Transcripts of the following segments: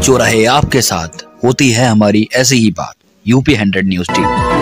जो रहे आपके साथ, होती है हमारी ऐसी ही बात। UP 100 news team.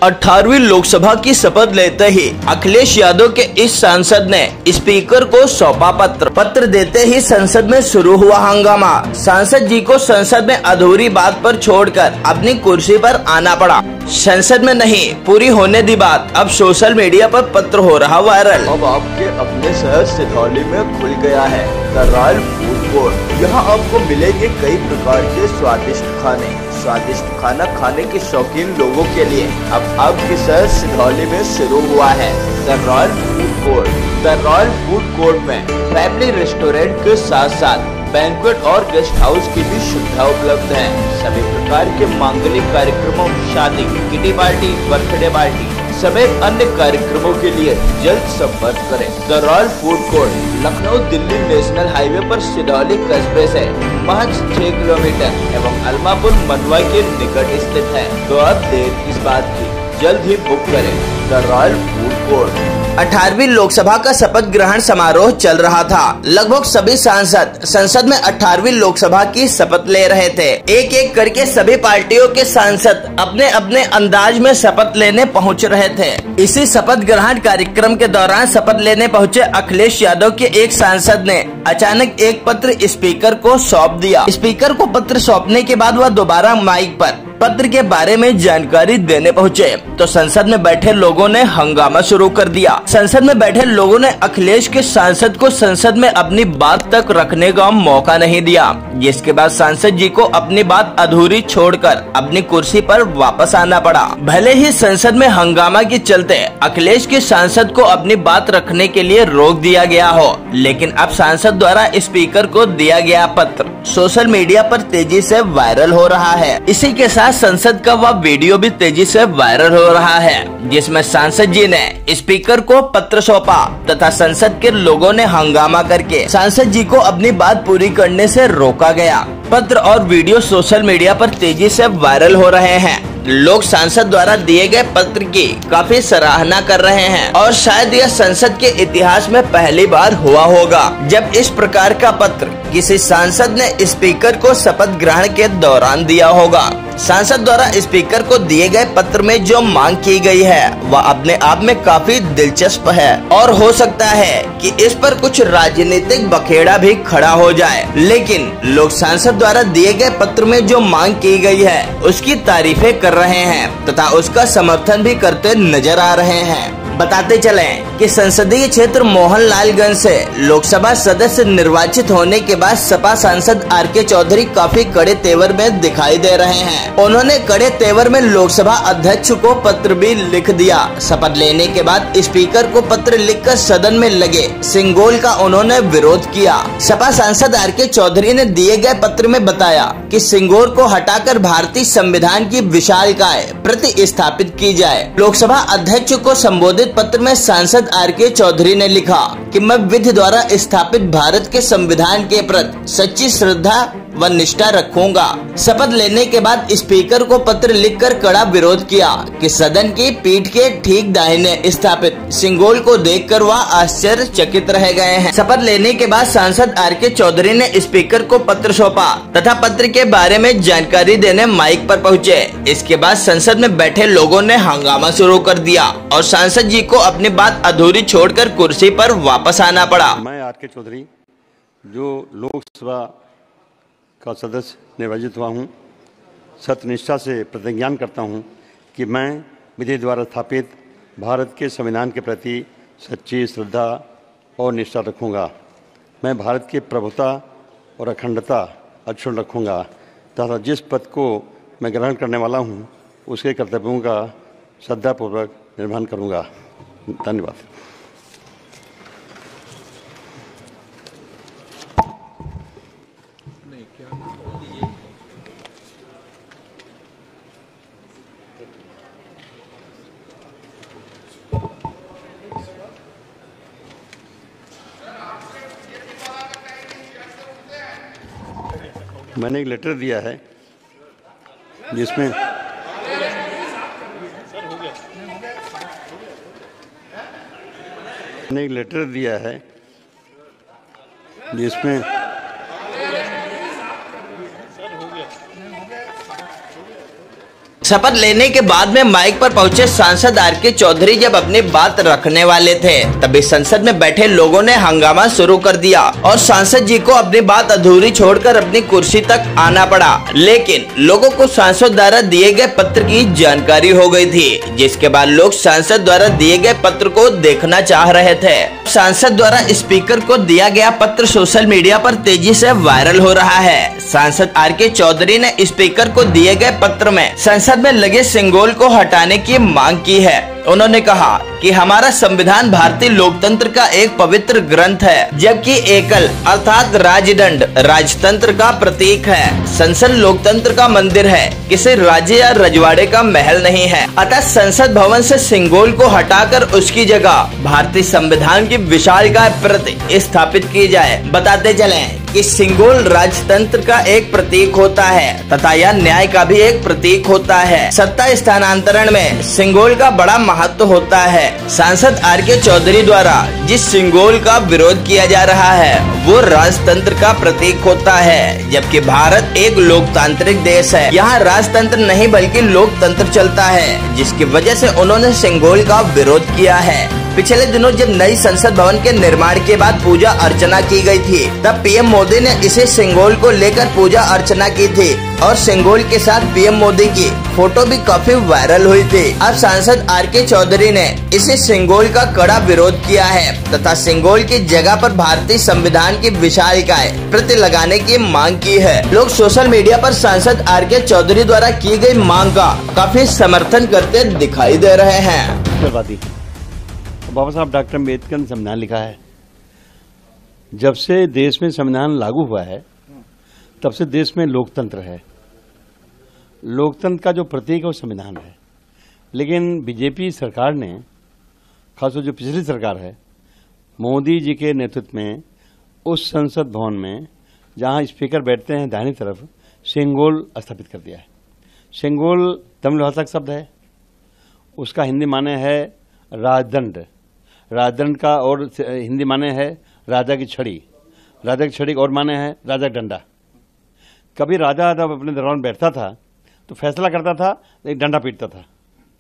अठारहवीं लोकसभा की शपथ लेते ही अखिलेश यादव के इस सांसद ने स्पीकर को सौंपा पत्र देते ही संसद में शुरू हुआ हंगामा। सांसद जी को संसद में अधूरी बात पर छोड़कर अपनी कुर्सी पर आना पड़ा। संसद में नहीं पूरी होने दी बात, अब सोशल मीडिया पर पत्र हो रहा वायरल। अब आपके अपने शहर सिधौली में खुल गया है द रॉयल फूड कोर्ट। यहाँ आपको मिलेंगे कई प्रकार के स्वादिष्ट खाने। स्वादिष्ट खाना खाने के शौकीन लोगों के लिए अब आपके शहर सिधौली में शुरू हुआ है the royal food court. The royal food court में फैमिली रेस्टोरेंट के साथ साथ बैंक्वेट और गेस्ट हाउस की भी सुविधा उपलब्ध है। सभी प्रकार के मांगलिक कार्यक्रमों, शादी, किटी पार्टी, बर्थडे पार्टी समेत अन्य कार्यक्रमों के लिए जल्द संपर्क करें। The royal food court Lucknow Delhi national highway पर सिधौली कस्बे से महज 6 किलोमीटर एवं अलमापुर मंडवा के निकट स्थित है। तो अब देर किस बात की, जल्द ही बुक करें द रॉयल फूड कोर्ट। 18वीं लोकसभा का शपथ ग्रहण समारोह चल रहा था। लगभग सभी सांसद संसद में 18वीं लोकसभा की शपथ ले रहे थे। एक एक करके सभी पार्टियों के सांसद अपने अपने अंदाज में शपथ लेने पहुंच रहे थे। इसी शपथ ग्रहण कार्यक्रम के दौरान शपथ लेने पहुंचे अखिलेश यादव के एक सांसद ने अचानक एक पत्र स्पीकर को सौंप दिया। स्पीकर को पत्र सौंपने के बाद वह दोबारा माइक पर पत्र के बारे में जानकारी देने पहुंचे तो संसद में बैठे लोगों ने हंगामा शुरू कर दिया। संसद में बैठे लोगों ने अखिलेश के सांसद को संसद में अपनी बात तक रखने का मौका नहीं दिया, जिसके बाद सांसद जी को अपनी बात अधूरी छोड़कर अपनी कुर्सी पर वापस आना पड़ा। भले ही संसद में हंगामा के चलते अखिलेश के सांसद को अपनी बात रखने के लिए रोक दिया गया हो, लेकिन अब सांसद द्वारा स्पीकर को दिया गया पत्र सोशल मीडिया पर तेजी से वायरल हो रहा है। इसी के साथ संसद का वह वीडियो भी तेजी से वायरल हो रहा है, जिसमें सांसद जी ने स्पीकर को पत्र सौंपा तथा संसद के लोगों ने हंगामा करके सांसद जी को अपनी बात पूरी करने से रोका गया। पत्र और वीडियो सोशल मीडिया पर तेजी से वायरल हो रहे हैं। लोग सांसद द्वारा दिए गए पत्र की काफी सराहना कर रहे हैं और शायद यह संसद के इतिहास में पहली बार हुआ होगा जब इस प्रकार का पत्र किसी सांसद ने स्पीकर को शपथ ग्रहण के दौरान दिया होगा। सांसद द्वारा स्पीकर को दिए गए पत्र में जो मांग की गई है वह अपने आप में काफी दिलचस्प है और हो सकता है कि इस पर कुछ राजनीतिक बखेड़ा भी खड़ा हो जाए, लेकिन लोग सांसद द्वारा दिए गए पत्र में जो मांग की गई है उसकी तारीफें कर रहे हैं तथा उसका समर्थन भी करते नजर आ रहे हैं। बताते चलें कि संसदीय क्षेत्र मोहनलालगंज से लोकसभा सदस्य निर्वाचित होने के बाद सपा सांसद आर.के. चौधरी काफी कड़े तेवर में दिखाई दे रहे हैं। उन्होंने कड़े तेवर में लोकसभा अध्यक्ष को पत्र भी लिख दिया। शपथ लेने के बाद स्पीकर को पत्र लिखकर सदन में लगे सिंगोल का उन्होंने विरोध किया। सपा सांसद आर.के. चौधरी ने दिए गए पत्र में बताया कि सिंगोल को हटाकर भारतीय संविधान की विशालकाय प्रतिस्थापित की जाए। लोकसभा अध्यक्ष को संबोधित पत्र में सांसद आर.के. चौधरी ने लिखा कि मैं विधि द्वारा स्थापित भारत के संविधान के प्रति सच्ची श्रद्धा व निष्ठा रखूंगा। शपथ लेने के बाद स्पीकर को पत्र लिखकर कड़ा विरोध किया कि सदन की पीठ के ठीक दाहिने स्थापित सिंगोल को देखकर वह आश्चर्यचकित रह गए हैं। शपथ लेने के बाद सांसद आर.के. चौधरी ने स्पीकर को पत्र सौंपा तथा पत्र के बारे में जानकारी देने माइक पर पहुंचे। इसके बाद संसद में बैठे लोगों ने हंगामा शुरू कर दिया और सांसद जी को अपनी बात अधूरी छोड़कर कुर्सी पर वापस आना पड़ा। मैं आर.के. चौधरी जो लोकसभा का सदस्य निर्वाचित हुआ हूँ, सत्यनिष्ठा से प्रतिज्ञान करता हूँ कि मैं विधि द्वारा स्थापित भारत के संविधान के प्रति सच्ची श्रद्धा और निष्ठा रखूँगा। मैं भारत की प्रभुता और अखंडता अक्षुण्ण रखूँगा तथा जिस पद को मैं ग्रहण करने वाला हूँ उसके कर्तव्यों का श्रद्धापूर्वक निर्वहन करूँगा। धन्यवाद। मैंने एक लेटर दिया है जिसमें शपथ लेने के बाद में माइक पर पहुंचे सांसद आर.के. चौधरी जब अपनी बात रखने वाले थे तभी संसद में बैठे लोगों ने हंगामा शुरू कर दिया और सांसद जी को अपनी बात अधूरी छोड़कर अपनी कुर्सी तक आना पड़ा। लेकिन लोगों को सांसद द्वारा दिए गए पत्र की जानकारी हो गई थी, जिसके बाद लोग सांसद द्वारा दिए गए पत्र को देखना चाह रहे थे। सांसद द्वारा स्पीकर को दिया गया पत्र सोशल मीडिया पर तेजी से वायरल हो रहा है। सांसद आर.के. चौधरी ने स्पीकर को दिए गए पत्र में संसद में लगे सिंगोल को हटाने की मांग की है। उन्होंने कहा कि हमारा संविधान भारतीय लोकतंत्र का एक पवित्र ग्रंथ है, जबकि एकल अर्थात राजदंड राजतंत्र का प्रतीक है। संसद लोकतंत्र का मंदिर है, किसी राज्य या रजवाड़े का महल नहीं है। अतः संसद भवन से सिंगोल को हटाकर उसकी जगह भारतीय संविधान की विशालकाय प्रति स्थापित की जाए। बताते चलें कि सिंगोल राजतंत्र का एक प्रतीक होता है तथा यह न्याय का भी एक प्रतीक होता है। सत्ता स्थानांतरण में सिंगोल का बड़ा महत्व होता है। सांसद आर.के. चौधरी द्वारा जिस सिंगोल का विरोध किया जा रहा है वो राजतंत्र का प्रतीक होता है, जबकि भारत एक लोकतांत्रिक देश है। यहाँ राजतंत्र नहीं बल्कि लोकतंत्र चलता है, जिसकी वजह से उन्होंने सिंगोल का विरोध किया है। पिछले दिनों जब नई संसद भवन के निर्माण के बाद पूजा अर्चना की गई थी, तब पीएम मोदी ने इसे सिंगोल को लेकर पूजा अर्चना की थी और सिंगोल के साथ पीएम मोदी की फोटो भी काफी वायरल हुई थी। अब सांसद आर.के. चौधरी ने इसे सिंगोल का कड़ा विरोध किया है तथा सिंगोल की जगह पर भारतीय संविधान की विशालकाय प्रति लगाने की मांग की है। लोग सोशल मीडिया पर सांसद आर.के. चौधरी द्वारा की गई मांग का काफी समर्थन करते दिखाई दे रहे हैं। बाबा साहब डॉक्टर अम्बेडकर ने संविधान लिखा है। जब से देश में संविधान लागू हुआ है तब से देश में लोकतंत्र है। लोकतंत्र का जो प्रतीक है वो संविधान है। लेकिन बीजेपी सरकार ने, खासतौर जो पिछली सरकार है, मोदी जी के नेतृत्व में उस संसद भवन में जहां स्पीकर बैठते हैं दाहिनी तरफ, सिंगोल स्थापित कर दिया है। सिंगोल तमिल भाषा का शब्द है, उसका हिंदी माने है राजदंड। राजदंड का और हिंदी माने है राजा की छड़ी। राजा की छड़ी और माने है राजा का डंडा। कभी राजा जब अपने दरबार में बैठता था तो फैसला करता था, एक डंडा पीटता था,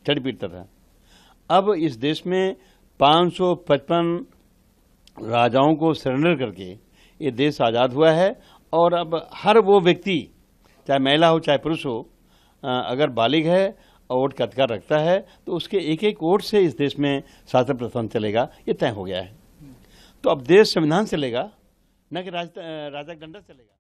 छड़ी पीटता था। अब इस देश में 555 राजाओं को सरेंडर करके ये देश आज़ाद हुआ है और अब हर वो व्यक्ति, चाहे महिला हो चाहे पुरुष हो, अगर बालिग है और वोट का अधिकार रखता है तो उसके एक एक वोट से इस देश में शासन प्रशासन चलेगा, ये तय हो गया है। तो अब देश संविधान चलेगा, न कि राजा का डंडा चलेगा।